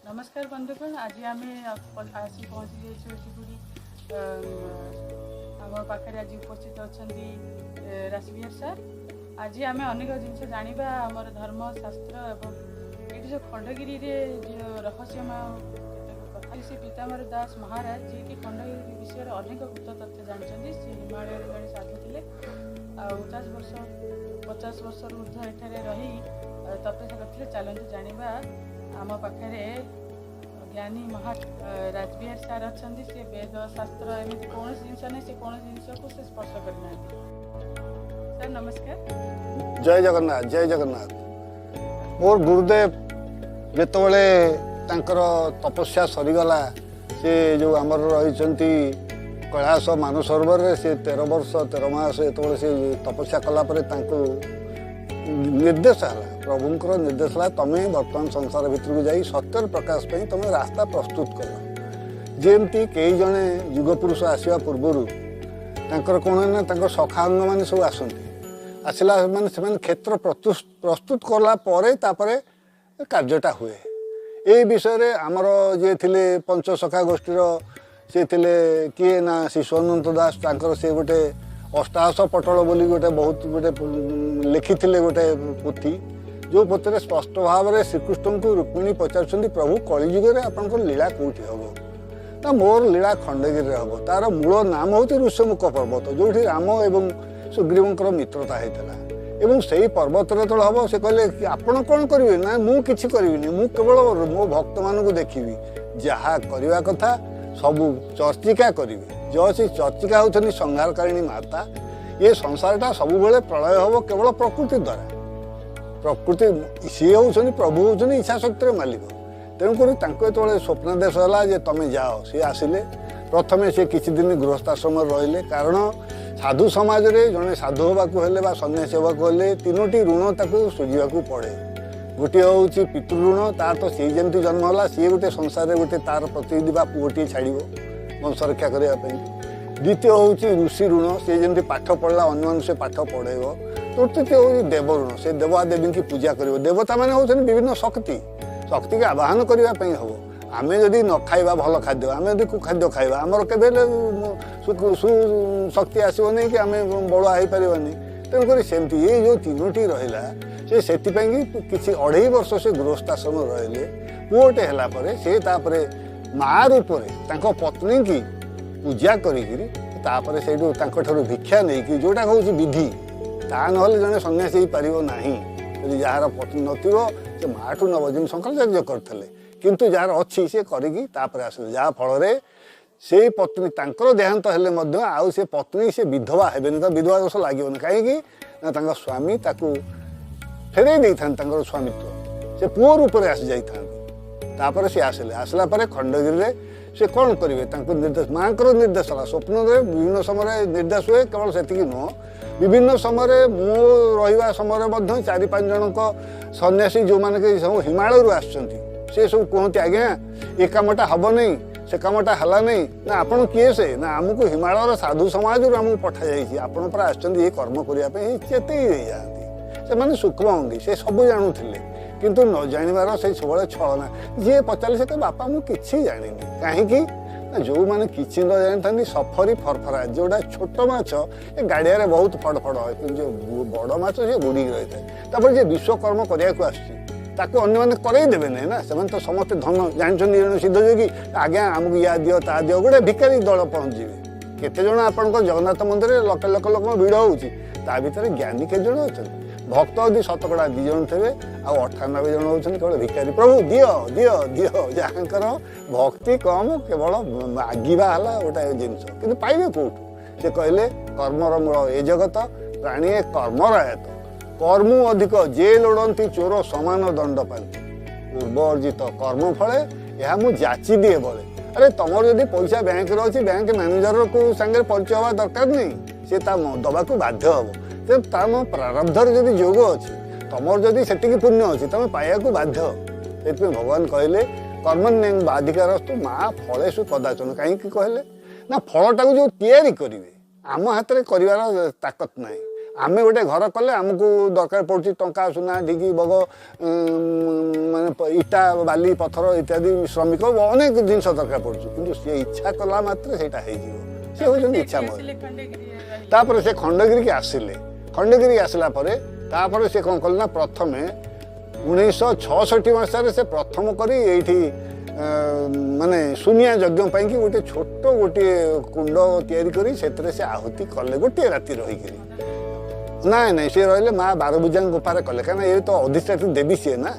नमस्कार बंधुगण, आज आम आसी पहुँची जाइए आम पाखे आज उपस्थित अच्छा राजविहार सर। आज आम अनेक जिन जाना आमर धर्म शास्त्र एवं ये जो खंडगिरी जो रहस्यमय कथा श्री पीताम्बर दास महाराज जी की खंडगिरी विषय अनेक गुप्त तथ्य जानते। सी हिमालय जड़े साधु थे 50 वर्ष ऊर्ध एठारे रही तपस्या करते। चलते जाना आम पाखे ज्ञानी महा राजविहार सार अच्छा। सी वेद शास्त्र एमती कौन जिनस नहीं से कौन जिनस को स्पर्श करना। सर नमस्कार। जय जगन्नाथ, जय जगन्नाथ। मोर गुरुदेव जितेबले तपस्या सरीगला से जो आमर रही कैलाश मानसरोवर से 13 वर्ष 13 मास जो से तपस्या कलापर निर्देश है प्रभुंर निर्देश है तुम्हें बर्तमान संसार भितर जा सत्यर प्रकाश तुम रास्ता प्रस्तुत कर। जमती कई जड़े युगपुरुष आसवा पूर्वर कौन है ना सखांग मैंने सब आसती आसला मैंने क्षेत्र प्रस्तुत कलापर कार्यटा हुए। ये विषय आमर जे थे पंचसखा गोष्ठीर सी थे किए ना शिशु अनंत दास से गोटे अष्टादश पटल बोली गोटे बहुत गोटे लिखी गोटे पोथी जो पोथी स्पष्ट भाव में श्रीकृष्ण को रुक्मिणी पचार प्रभु कलिजुगे आपंकर लीला कौटी हम ना मोर लीला खंडगिरी हम। तार मूल नाम हूँ ऋष्यमुख पर्वत जो राम एवं सुग्रीवंकर मित्रता होता एवं से ही पर्वत जो हम से कहले कि आपण कौन करेंगे ना मुझे करी मु केवल मो भक्त मानू देखी जहाँ करवा कथा सबू चर्चिका करी जो सी चर्चिका होती संहारकारिणी माता। ये संसारटा सब बेले प्रलय हम केवल प्रकृति द्वारा। प्रकृति सी हूँ प्रभु हूँ इच्छा शक्तिर मालिक। तेणुक जो स्वप्नादेश है तुम जाओ सी आसिले प्रथमे सी किसी दिन गृहस्थाश्रम रहिले कारण साधु समाज रे जड़े साधु होगा सन्यासी होगा तीनोटी ऋण ताकू सुझा पड़े। गोटे हूँ पितृऋण तार तो सी जमी जन्म है सी गोटे संसार में गोटे तार प्रतिनिधि पुओटी छाड़ वंश रक्षा करने। द्वितीय हूँ ऋषि ऋण सी जमी पाठ पढ़ला अन्य से पाठ पढ़ेब। तृतीय हूँ देव ऋण से देवादेवी की पूजा कर। देवता मैंने हूँ विभिन्न शक्ति शक्ति के आवाहन करने हम। आम जदि न खाइबा भल खाद्य आम जब खाद्य खाइबा आमर के सुशक्ति आसो नहीं कि आम बड़ुआ हो पारानी। तेणुक सेमती ये जो तीनोटी रहा से किसी 2.5 वर्ष से गृहस्थाश्रम रहिले पुओटे है से माँ रूप पत्नी की पूजा कर से भिक्षा नहीं जोटा हूँ विधि ता ना जड़े सन्यासी हो पार ना यदि जार पत्नी नथिबो से माठू नब जमी शंकराचार्य करते किंतु जार अच्छी सी कर आस जहाँ फल से पत्नी तांकर देहांत हेले मध्य आउ से पत्नी से विधवा हेबेनि तो विधवा दोष लागोनी कहीं ना स्वामी ताकू फेरे नहीं था स्वामित्व से पुओ रूप में आसी जापर सी आसिले आसला खंडगिरी से कौन करेंगे निर्देश माँ निर्देश है स्वप्न विभिन्न समय निर्देश हुए केवल से नुह विभिन्न समय मो रहा समय 4-5 जन सन्यासी जो मैंने सब हिमालय आसुँच सब कहते आज्ञा ये कमटा हम नहीं से कमटा है नहीं ना आपड़ किए से ना आमको हिमालय साधु समाज आमको पठा जापण पर आए कर्म करने चेत से मैंने सूक्ष्म अंगी से सब जानूले किंतु न जानिबार से सब छलना जी पचारे से बापा मुझे जानी कहीं जो मैंने किसी न जानी सफरी फरफरा जोटा छोट माछ ये गाड़िया बहुत फड़फड़ है जो बड़ माछ से बुड़ी रही है। विश्वकर्म करने आसको अन्य करदेवे ना से तो समस्त धन जानते सिद्ध जोगी आज्ञा आमको या दियो ता दियो गोटे भिकारी दल पहुँचे केते जन आपण जगन्नाथ मंदिर लक्ष लक्ष लोक भिड़ होता भर ज्ञानी के जन अच्छा भक्त यदि 100 जन थे आ 98 जन होती केवल भिखारी प्रभु दियो दियो दियो जहाँकर भक्ति कम केवल मागिबा है गोटे जिनस कि पाइबे कौटू से कहले कर्मर मूल ए जगत प्राणी कर्मरायत कर्मु अधिक जे लोड़ती चोर समान दंड पाती पूर्व अर्जित कर्म फले यह मुझे जाची दिए बड़े। अरे तुम जदि पैसा बैंक अच्छी बैंक मैनेजर को सांगे परिचय हवा दरकार नहीं सी दबा को बाध्य हम तेज तार प्रारब्धर जदि जोग अच्छी तुम जदि से पुण्य अच्छी तुम पाइबा को बाध्य से भगवान कहले कर्मण्यं बाधिकारस्तु माँ फलेषु कदाचन कहीं कहले ना फलटा जो तैयारी करेंगे आम हाथ में कर ताकत ना आमे गोटे घर कले आमको दरकार पड़ुछि टंका सुना ढिकी बग माने इटा बाली पत्थर इत्यादि श्रमिक अनेक जिनस दरकार पड़ुछि किंतु से इच्छा कला मात्र सेटा हे जीवो से होजन इच्छा तापर से खंडगिरी के आसिले खंडगिरी आसला परे तापर से कोन कल ना प्रथमे 1966 मसीह से प्रथम करी एठी माने शून्य यज्ञ पाई कि गोटे छोट गोटे कुंड तैयारी करी सेतरे से आहुति कले गोटे राति रही करी ना नहीं सी रहिले माँ बारभुजा गुफार कले कहीं ये तो अधिष्ठात्री देवी सी ना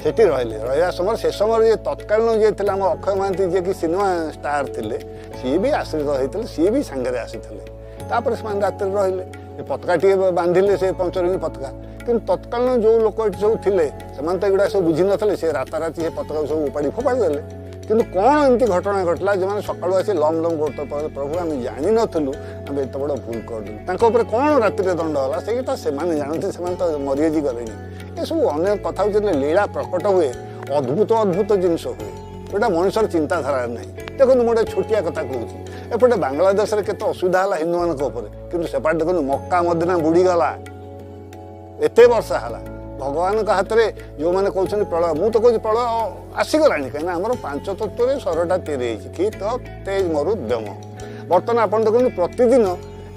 सेठी रहिले रहा समय से समय ये तत्कालीन जी थे आम अक्षय महांती जी कि सिनेमा स्टार थे सी भी आश्रित होते सी भी सांगे आसी तापर से रात रहिले पताका टी बांधिले से पंचरंगी पताका कि तत्कालीन जो लोक सब थे से एगुड़ा सब बुझी नथिले से राताराति पताका सब उपाड़ी फोपाड़ी देले किंतु कौन एमती घटना घटला जो मैंने सकालू आसी लम लम करते प्रभु आम जानी नथिलु आम एत बड़ भूल कर कौन राति दंड है सेटा से जानते से तो मरीजी गले ये सब अनेक कथा लीला प्रकट हुए अद्भुत अद्भुत जिनस हुए गोटा मनुष्य चिंताधारा ना देखो मोटे छोटिया कथा कहूँ एपटे बांग्लादेश में केत असुविधा है हिंदू मान कि सेपटे देखो मक्का मदीना बुड़ीगला एत वर्षा है भगवान का हाथ में जो मैंने कहते प्रलय मुझे तो कहूँ प्रलय आसीगला कहीं आमर 5 तत्व सरटा तैयारी कीट तेज मरु दम बर्तमान आप देखो प्रतिदिन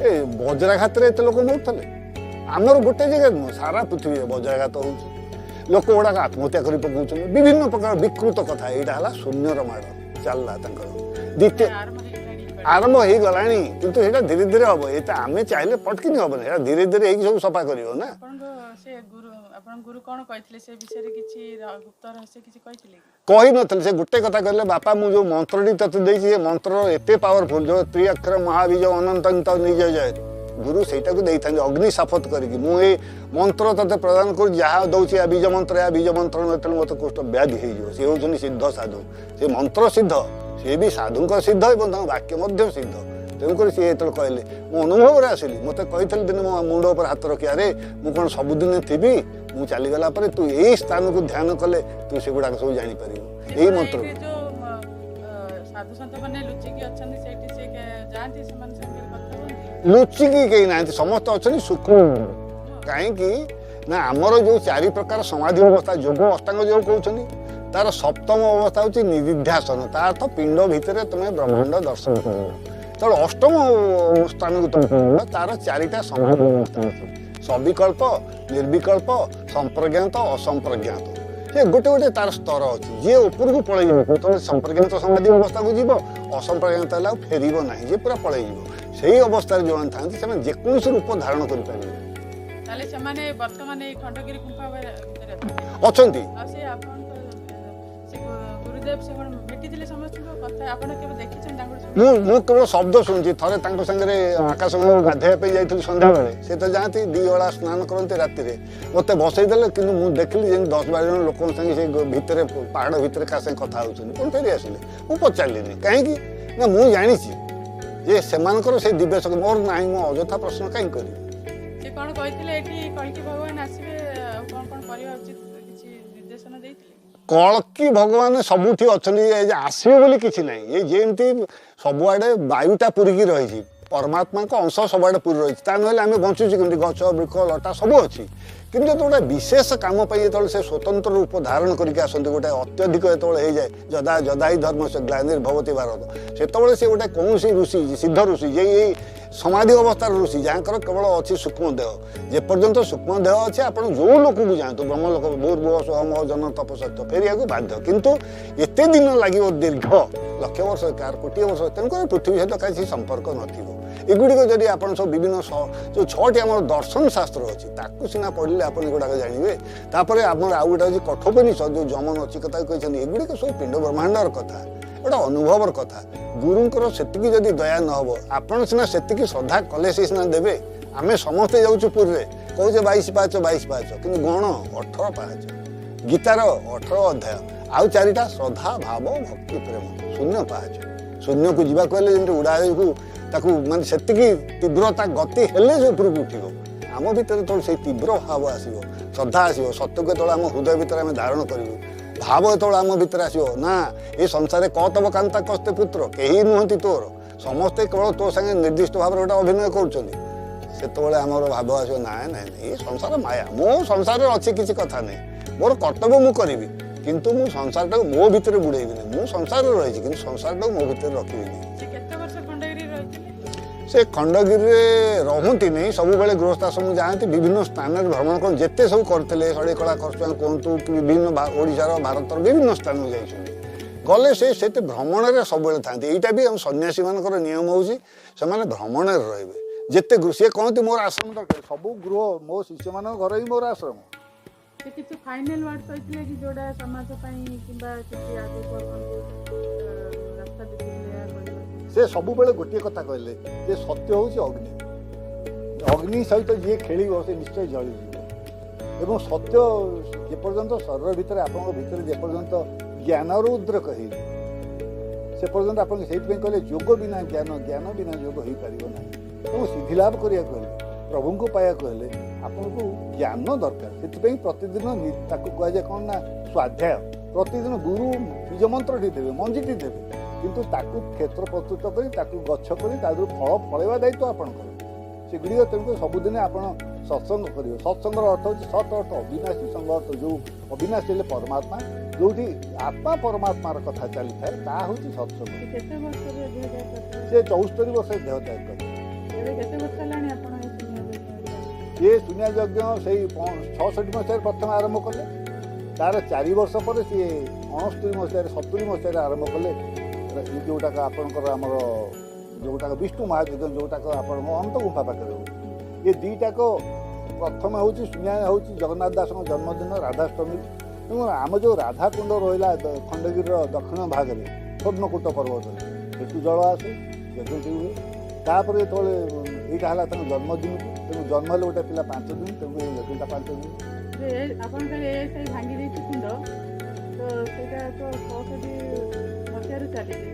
ए वज्राघात एत लोक मरुले आमर गोटे जगह नुह सारा पृथ्वी वज्राघात हो लोक गुड़ाक आत्महत्या कर पकाउछन विभिन्न प्रकार विकृत कथा यहाँ है शून्यर माड़ चलला द्वितीय आरंभ हो गलानी किंतु सेटा धीरे धीरे हम ये आम चाहिए पटकिनी हम ना धीरे धीरे सब सफा कर ना गुरु कौन कहते से विषय किसी गुप्त रहस्य किसी कही नथिले से गोटे कथा कहले बापा मु जो मंत्रटी तते देछि ये मंत्र एते पावरफुल जो त्रिअक्षर महाबीज अनंत निज जय गुरु सेटा को देई थांजे अग्नि शपथ करिकि मु ए मंत्र तते प्रदान कर जहा दउछि या बीज मंत्र नतले मते कुष्ठ व्याधि हे जो से होजनी सिद्ध साधु से मंत्र सिद्ध से भी साधु सिद्ध एवं वाक्य मध्य सिद्ध तेणुक सी जो कहले मो अनुभव आसली मत कही दिन मो मुंड पर हाथ रखी अरे मुझे सबुदिन थी मुझे चलीगला तू यही स्थान को ध्यान कले तू से गुड़ाक सब जापर यही मंत्र लुचिकी कहीं ना समस्त अच्छा सुखम कहीं ना आमर जो 4 प्रकार समाधि अवस्था योग अष्टांग जो कहते तार सप्तम अवस्था हूँ निधिध्यासन तार अर्थ पिंड भितर तुम्हें ब्रह्मांड दर्शन कर तो अष्टम स्थान को तुम तार 4टा समाधि अवस्था सविकल्प निर्विकल्प संप्रज्ञात असंप्रज्ञात ये गोटे गोटे तार स्तर अच्छी जी ऊपर को पलैब तुम संप्रज्ञात समाधि अवस्था को जीव असंप्रज्ञात है फेर ना जी पूरा पलैब से अवस्था जो था जेकोसी रूप धारण कर केवल शब्द शुणुची थे सागे आकाश गाधे जाइए संध्या बेले से तो जाती 2 ओला स्नान करते राति मत बसईदे कि मुझे देखिली 10-12 जन लोक से भितर पहाड़ भितर क्या कथा हो फेरी आसिले मुझे पचारे कहीं ना मुझे जानी जे से दिव्य शक्ति मोर ना मो अजथा प्रश्न कहीं करी कौन कहते कल्कि भगवान आसवे कौन कौन करवा उचित किसी निर्देशन देइथिले कल्कि भगवान सबुठी अच्छा आसवे बोली किसी ना ये जेमती सबुआडे वायुटा पूरिकी रही परमात्मा को अंश सबुआडे पूरी रही ना आम बचुचे कमी गच वृक्ष लटा सब अच्छी किंतु जो गोटे विशेष काम जो से स्वतंत्र रूप धारण करके आसते गोटे अत्यधिक जो हो जाए जदा जदाई धर्म से ग्लानिर्भवती भारत से से गोटे कौन ऋषि सिद्ध ऋषि ये समाधि अवस्था ऋषि जहाँ केवल अच्छी सूक्ष्म देह जेपर्यंत सूक्ष्म देह अच्छे आप जो लोक को जातु ब्रह्मलोक भूर्भुव सोहम जन तपसत्य फेरिया बाध्य किंतु एत दिन लगे दीर्घ लक्ष वर्ष कार कोटी वर्ष तेणुक पृथ्वी सहित कहीं संपर्क नगुड़िक जदि आप सब विभिन्न जो 6टी आम दर्शन शास्त्र अच्छी ताकू सीना पढ़ले आप गुड़ाक जानवे तापर आम आउ गोटे अच्छी कठोपनिषद जो जम नचिकता कहते एगुड़िक सब पिंड ब्रह्मांडर कथा गोटे अनुभवर कथा गुरुंर से जदि दया न हो आपण सीना से श्रद्धा कले से सीना देवे आम समस्ते जाऊँ पुरी कहे 22 पाहाच 22 पाहाच कि गण 18 पाहाच गीतार 18 अध्याय आउ 4टा श्रद्धा भाव भक्ति प्रेम 0 पाहाच शून्य को जीवा कहले जमी उड़ाई को माने से तीव्रता गति हेले से उपरको उठो आम भर तो से तीव्र भाव आसो श्रद्धा आसो सत्य को जो आम हृदय भितर आम धारण करूँ भाव जो आम भर आसो ना ये संसार कतब कांता कस्ते पुत्र कहीं नुहति तोर समस्ते केवल तो संगे निर्दिष्ट भाव गोटे अभिनय कर ସେତେବେଳେ ଆମର ଭାବ ଆସିବ ନାଇଁ ନାଇଁ ନାଇଁ ଏ ସଂସାର ମାୟା, ମୁଁ ସଂସାରରେ ଅଛି କିଛି କଥା ନାହିଁ, ମୋର କର୍ତ୍ତବ୍ୟ ମୁଁ କରିବି, କିନ୍ତୁ ମୁଁ ସଂସାରଟାକୁ ମୋ ଭିତରେ ବୁଡ଼େଇବିନି। ମୁଁ ସଂସାରରେ ରହିଛି କିନ୍ତୁ ସଂସାରଟାକୁ ମୋ ଭିତରେ ରଖିବିନି। ସେ ଖଣ୍ଡଗିରିରେ ରହନ୍ତିନି, ସବୁବେଳେ ଗୃହସ୍ଥାଶ୍ରମ ଯାଆନ୍ତି, ବିଭିନ୍ନ ସ୍ଥାନରେ ଭ୍ରମଣ କରନ୍ତି। ଯେତେ ସବୁ କରିଥିଲେ ଶୈଳକଳା ଖର୍ଚ୍ଚ କୁହନ୍ତୁ କି ବିଭିନ୍ନ ଓଡ଼ିଶାର ଭାରତର ବିଭିନ୍ନ ସ୍ଥାନକୁ ଯାଇଛନ୍ତି, ଗଲେ ସେତେ ଭ୍ରମଣରେ ସବୁବେଳେ ଥାନ୍ତି। ଏଇଟା ବି ଆମ ସନ୍ନ୍ୟାସୀମାନଙ୍କର ନିୟମ ହେଉଛି ସେମାନେ ଭ୍ରମଣରେ ରହିବେ। ଯେତେ ସିଏ କହନ୍ତି ମୋର ଆଶ୍ରମ ଦରକାର, ସବୁ ଗୃହ ମୋ ଶିଷ୍ୟମାନଙ୍କ ଘର ହିଁ ମୋର ଆଶ୍ରମ। କିଛି ଫାଇନାଲ ୱାର୍ଡ କହିଥିଲେ କି ଯୋଉଟା ସମାଜ ପାଇଁ କିମ୍ବା କିଛି ଆଗକୁ ରାସ୍ତା ଦେଖିଥିଲେ? ସେ ସବୁବେଳେ ଗୋଟିଏ କଥା କହିଲେ ଯେ ସତ୍ୟ ହେଉଛି ଅଗ୍ନି, ଅଗ୍ନି ସହିତ ଯିଏ ଖେଳିବ ସେ ନିଶ୍ଚୟ ଜଳିଯିବ। ଏବଂ ସତ୍ୟ ଯେପର୍ଯ୍ୟନ୍ତ ଶରୀର ଭିତରେ ଆପଣଙ୍କ ଭିତରେ ଯେପର୍ଯ୍ୟନ୍ତ ଜ୍ଞାନର ଉଦ୍ରେକ ହେଇନି ସେ ପର୍ଯ୍ୟନ୍ତ ଆପଣ ସେଇଥିପାଇଁ କହିଲେ ଯୋଗ ବିନା ଜ୍ଞାନ, ଜ୍ଞାନ ବିନା ଯୋଗ ହେଇପାରିବ ନାହିଁ। ଏବଂ ସିଦ୍ଧି ଲାଭ କରିବାକୁ ହେଲେ, ପ୍ରଭୁଙ୍କୁ ପାଇବାକୁ ହେଲେ ଆପଣଙ୍କୁ ଜ୍ଞାନ ଦରକାର। ସେଥିପାଇଁ ପ୍ରତିଦିନ ତାକୁ କୁହାଯାଏ କ'ଣ ନା ସ୍ୱାଧ୍ୟାୟ। ପ୍ରତିଦିନ ଗୁରୁ ନିଜ ମନ୍ତ୍ରଟି ଦେବେ, ମଞ୍ଜିଟି ଦେବେ, କିନ୍ତୁ ତାକୁ କ୍ଷେତ୍ର ପ୍ରସ୍ତୁତ କରି ତାକୁ ଗଛ କରି ତା ଦେହରୁ ଫଳ ଫଳେଇବା ଦାୟିତ୍ୱ ଆପଣଙ୍କର। ସେଗୁଡ଼ିକ ତେଣୁକରି ସବୁଦିନେ ଆପଣ ସତ୍ସଙ୍ଗ କରିବେ। ସତ୍ସଙ୍ଗର ଅର୍ଥ ହେଉଛି ସତ୍ ଅର୍ଥ ଅବିନାଶୀ, ସଙ୍ଗ ଅର୍ଥ ଯେଉଁ ଅବିନାଶୀ ହେଲେ ପରମାତ୍ମା, ଯେଉଁଠି ଆତ୍ମା ପରମାତ୍ମାର କଥା ଚାଲିଥାଏ ତାହା ହେଉଛି ସତ୍ସଙ୍ଗ। ସେ 74 ବର୍ଷରେ ଦେହ ତ୍ୟାଗ କଲେ। ସେ ଶୂନ୍ୟ ଯଜ୍ଞ ସେଇ 66 ମସିହାରେ ପ୍ରଥମେ ଆରମ୍ଭ କଲେ। ତାର 4 ବର୍ଷ ପରେ ସିଏ 69 ମସିହାରେ 70 ମସିହାରେ ଆରମ୍ଭ କଲେ ଯେଉଁଟାକ ଆପଣଙ୍କର ଆମର ଯେଉଁଟାକ ବିଷ୍ଣୁ ମହାଯଜ୍ଞ, ଯେଉଁଟାକ ଆପଣଙ୍କ ଅନନ୍ତ ଗୁମ୍ଫା ପାଖରେ ହେଉଛି। ଏ ଦୁଇଟାକ ପ୍ରଥମେ ହେଉଛି ଶୂନ୍ୟ ହେଉଛି ଜଗନ୍ନାଥ ଦାସଙ୍କ ଜନ୍ମଦିନ ରାଧାଷ୍ଟମୀ। ଏବଂ ଆମ ଯେଉଁ ରାଧାକୁଣ୍ଡ ରହିଲା ଖଣ୍ଡଗିରିର ଦକ୍ଷିଣ ଭାଗରେ ସ୍ୱର୍ଣ୍ଣକୂଟ ପର୍ବତରେ, ସେଠୁ ଜଳ ଆସେ, ଯଜ୍ଞଟି ହୁଏ। ତାପରେ ଯେତେବେଳେ ଏଇଟା ହେଲା ତାଙ୍କ ଜନ୍ମଦିନକୁ, ତେଣୁ ଜନ୍ମ ହେଲେ ଗୋଟେ ପିଲା 5 ଦିନ, ତେଣୁ ଏଇ ଯଜ୍ଞଟା 5 ଦିନ। ଆପଣ ଭାଙ୍ଗି ଦେଇଛି କୁଣ୍ଡ, ତ ସେଇଟା ତ 66 ମସିହାରୁ ଚାଲିଛି,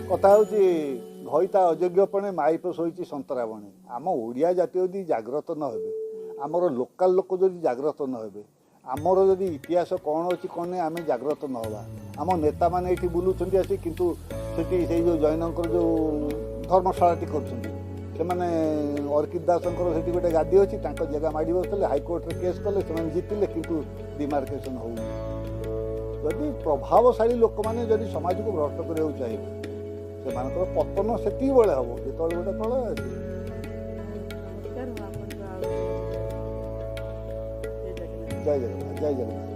କଥା ହେଉଛି ଘଇତା ଅଯୋଗ୍ୟପଣେ ମାଇପ ଶୋଇଛି ସନ୍ତରାବଣୀ। ଆମ ଓଡ଼ିଆ ଜାତି ଯଦି ଜାଗ୍ରତ ନ ହେବେ, ଆମର ଲୋକାଲ ଲୋକ ଯଦି ଜାଗ୍ରତ ନ ହେବେ, ଆମର ଯଦି ଇତିହାସ କ'ଣ ଅଛି କ'ଣ ନାହିଁ ଆମେ ଜାଗ୍ରତ ନ ହେବା। ଆମ ନେତାମାନେ ଏଇଠି ବୁଲୁଛନ୍ତି ଆସି, କିନ୍ତୁ ସେଠି ସେଇ ଯେଉଁ ଜୈନଙ୍କର ଯେଉଁ ଧର୍ମଶାଳାଟି କରୁଛନ୍ତି, ସେମାନେ ଅର୍କିତ ଦାସଙ୍କର ସେଠି ଗୋଟେ ଗାଦି ଅଛି, ତାଙ୍କ ଜାଗା ମାଡ଼ି ବସିଥିଲେ, ହାଇକୋର୍ଟରେ କେସ୍ କଲେ, ସେମାନେ ଜିତିଲେ, କିନ୍ତୁ ଡିମାର୍କେସନ୍ ହେଉନି। ଯଦି ପ୍ରଭାବଶାଳୀ ଲୋକମାନେ ଯଦି ସମାଜକୁ ଭ୍ରଷ୍ଟ କରିବାକୁ ଚାହିଁବେ, ସେମାନଙ୍କର ପତନ ସେତିକିବେଳେ ହେବ ଯେତେବେଳେ ଗୋଟେ ପ୍ରଳୟ ଆସିବ। ଜୟ ଜଗନ୍ନାଥ, ଜୟ ଜଗନ୍ନାଥ।